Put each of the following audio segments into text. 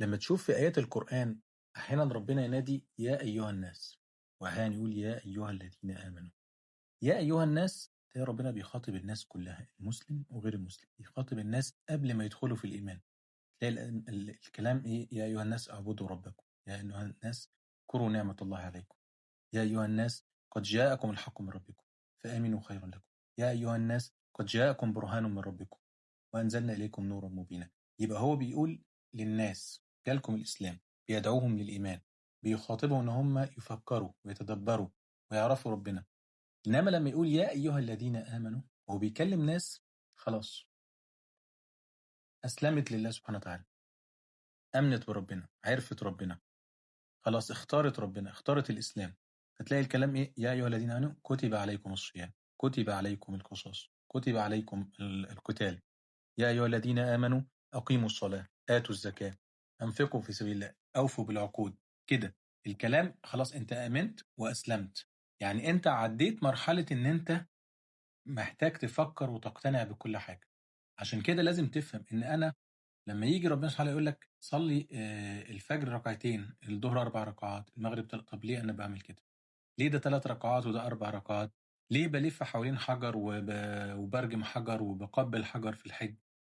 لما تشوف في آيات القرآن أحيانا ربنا ينادي يا أيها الناس، وأحيانا يقول يا أيها الذين آمنوا. يا أيها الناس تلاقي ربنا بيخاطب الناس كلها، المسلم وغير المسلم، بيخاطب الناس قبل ما يدخلوا في الإيمان. تلاقي الكلام إيه؟ يا أيها الناس اعبدوا ربكم، يا أيها الناس اذكروا نعمة الله عليكم، يا أيها الناس قد جاءكم الحق من ربكم فآمنوا خيرا لكم، يا أيها الناس قد جاءكم برهان من ربكم وأنزلنا إليكم نورا مبينا. يبقى هو بيقول للناس جالكم الإسلام، بيدعوهم للإيمان، بيخاطبهم إن هم يفكروا ويتدبروا ويعرفوا ربنا. إنما لما يقول يا أيها الذين آمنوا، هو بيكلم ناس خلاص أسلمت لله سبحانه وتعالى، أمنت بربنا، عرفت ربنا، خلاص اختارت ربنا، اختارت الإسلام. فتلاقي الكلام إيه؟ يا أيها الذين آمنوا كتب عليكم الصيام، كتب عليكم القصاص، كتب عليكم القتال، يا أيها الذين آمنوا أقيموا الصلاة، آتوا الزكاة، أنفقوا في سبيل الله، أوفوا بالعقود. كده الكلام خلاص، أنت آمنت وأسلمت. يعني أنت عديت مرحلة إن أنت محتاج تفكر وتقتنع بكل حاجة. عشان كده لازم تفهم إن أنا لما يجي ربنا سبحانه يقول لك صلي الفجر ركعتين، الظهر 4 ركعات، المغرب طب ليه أنا بعمل كده؟ ليه ده 3 ركعات وده 4 ركعات؟ ليه بلف حوالين حجر وبرجم حجر وبقبل حجر في الحج؟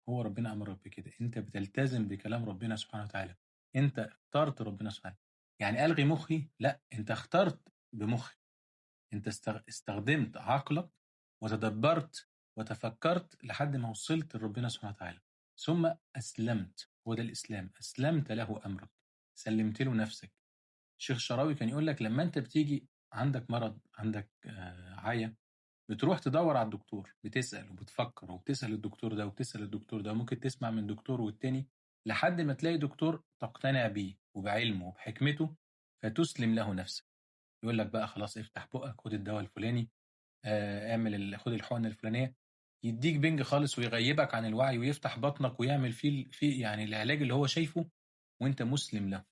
هو ربنا أمرك بكده، أنت بتلتزم بكلام ربنا سبحانه وتعالى، أنت اخترت ربنا سبحانه. يعني ألغي مخي؟ لا، أنت اخترت بمخي، أنت استخدمت عقلك وتدبرت وتفكرت لحد ما وصلت لربنا سبحانه وتعالى، ثم أسلمت. هو ده الإسلام، أسلمت له أمرك، سلمت له نفسك. الشيخ الشعراوي كان يقول لك لما انت بتيجي عندك مرض، عندك عيا، بتروح تدور على الدكتور، بتسأل وبتفكر وبتسأل الدكتور ده وبتسأل الدكتور ده، ممكن تسمع من دكتور والتاني لحد ما تلاقي دكتور تقتنع بيه وبعلمه وبحكمته فتسلم له نفسك. يقول لك بقى خلاص افتح بقك، خد الدواء الفلاني، خد الحقنة الفلانية، يديك بنج خالص ويغيبك عن الوعي ويفتح بطنك ويعمل فيه يعني العلاج اللي هو شايفه وانت مسلم له.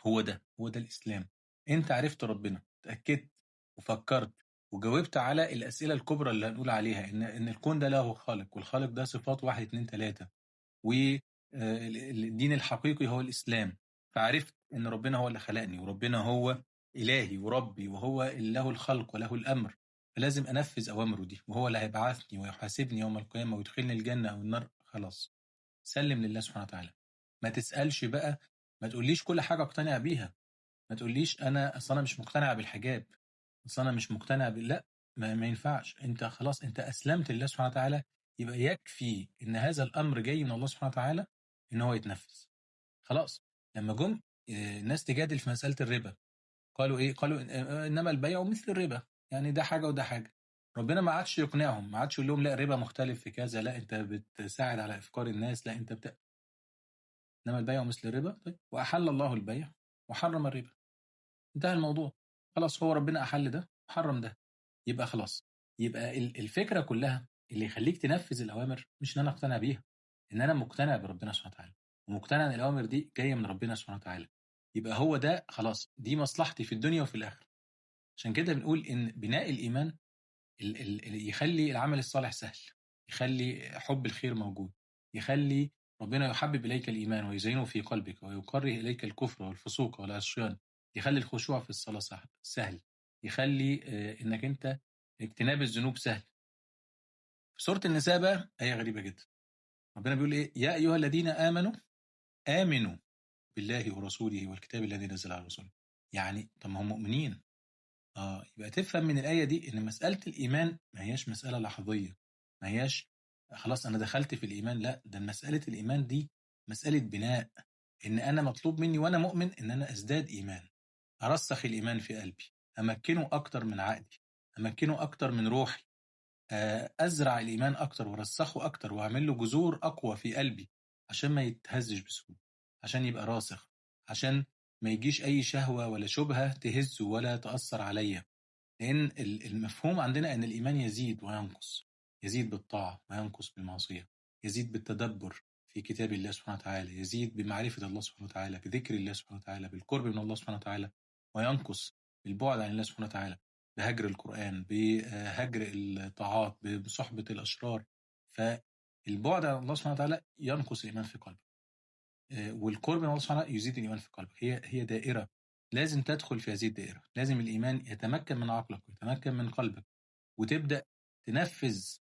هو ده الإسلام. أنت عرفت ربنا، اتأكدت وفكرت وجاوبت على الأسئلة الكبرى اللي هنقول عليها، إن الكون ده له خالق، والخالق ده صفات 1 2 3، والدين الحقيقي هو الإسلام. فعرفت إن ربنا هو اللي خلقني، وربنا هو إلهي وربي، وهو اللي له الخلق وله الأمر، فلازم أنفذ أوامره دي، وهو اللي هيبعثني ويحاسبني يوم القيامة ويدخلني الجنة أو النار. خلاص سلم لله سبحانه وتعالى. ما تسألش بقى، ما تقوليش كل حاجة اقتنع بيها، ما تقوليش أنا مش مقتنع بالحجاب، أصل أنا مش مقتنع لا، ما ينفعش. أنت خلاص أنت أسلمت لله سبحانه وتعالى، يبقى يكفي إن هذا الأمر جاي من الله سبحانه وتعالى إن هو يتنفذ. خلاص. لما جم الناس تجادل في مسألة الربا، قالوا إيه؟ قالوا إنما البيع مثل الربا، يعني ده حاجة وده حاجة. ربنا ما عادش يقنعهم، ما عادش يقول لهم لا الربا مختلف في كذا، لا أنت بتساعد على إفقار الناس، لا أنت إنما البيع مثل الربا. طيب وأحل الله البيع وحرم الربا، انتهى الموضوع. خلاص هو ربنا أحل ده وحرم ده، يبقى خلاص. يبقى الفكرة كلها اللي يخليك تنفذ الأوامر مش إن أنا أقتنع بيها، إن أنا مقتنع بربنا سبحانه وتعالى، ومقتنع إن الأوامر دي جاية من ربنا سبحانه وتعالى. يبقى هو ده خلاص، دي مصلحتي في الدنيا وفي الآخرة. عشان كده بنقول إن بناء الإيمان يخلي العمل الصالح سهل، يخلي حب الخير موجود، يخلي ربنا يحبب إليك الإيمان ويزينه في قلبك ويكره إليك الكفر والفسوق والعصيان، يخلي الخشوع في الصلاة سهل، يخلي إنك أنت اجتناب الذنوب سهل. في سورة النساء بقى آية غريبة جدا، ربنا بيقول إيه؟ يا أيها الذين آمنوا آمنوا بالله ورسوله والكتاب الذي نزل على رسوله. يعني طب ما هم مؤمنين. يبقى تفهم من الآية دي إن مسألة الإيمان ما هياش مسألة لحظية، ما هياش خلاص أنا دخلت في الإيمان، لا، ده مسألة الإيمان دي مسألة بناء، إن أنا مطلوب مني وأنا مؤمن إن أنا أزداد إيمان، أرسخ الإيمان في قلبي، أمكنه أكتر من عقلي، أمكنه أكتر من روحي، أزرع الإيمان أكتر وأرسخه أكتر وأعمل له جذور أقوى في قلبي عشان ما يتهزش بسهولة، عشان يبقى راسخ، عشان ما يجيش أي شهوة ولا شبهة تهزه ولا تأثر عليا. لأن المفهوم عندنا أن الإيمان يزيد وينقص، يزيد بالطاعة وينقص بالمعصية، يزيد بالتدبر في كتاب الله سبحانه وتعالى، يزيد بمعرفة الله سبحانه وتعالى، بذكر الله سبحانه وتعالى، بالقرب من الله سبحانه وتعالى، وينقص بالبعد عن الله سبحانه وتعالى، بهجر القرآن، بهجر الطاعات، بصحبة الأشرار. فالبعد عن الله سبحانه وتعالى ينقص الإيمان في قلبه. والقرب من الله سبحانه وتعالى يزيد الإيمان في قلبك. هي دائرة لازم تدخل في هذه الدائرة، لازم الإيمان يتمكن من عقلك ويتمكن من قلبك، وتبدأ تنفذ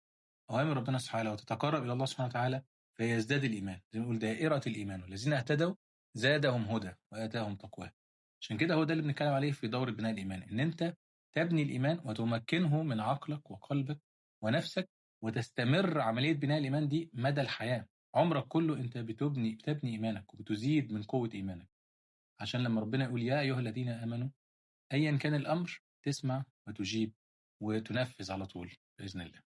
أوامر ربنا سبحانه وتتقرب إلى الله سبحانه وتعالى، فيزداد الإيمان. زي ما نقول دائرة الإيمان، والذين اهتدوا زادهم هدى وآتاهم تقواه. عشان كده هو ده اللي بنتكلم عليه في دورة بناء الإيمان، إن أنت تبني الإيمان وتمكنه من عقلك وقلبك ونفسك، وتستمر عملية بناء الإيمان دي مدى الحياة. عمرك كله أنت بتبني إيمانك وبتزيد من قوة إيمانك، عشان لما ربنا يقول يا أيها الذين آمنوا أيا كان الأمر تسمع وتجيب وتنفذ على طول بإذن الله.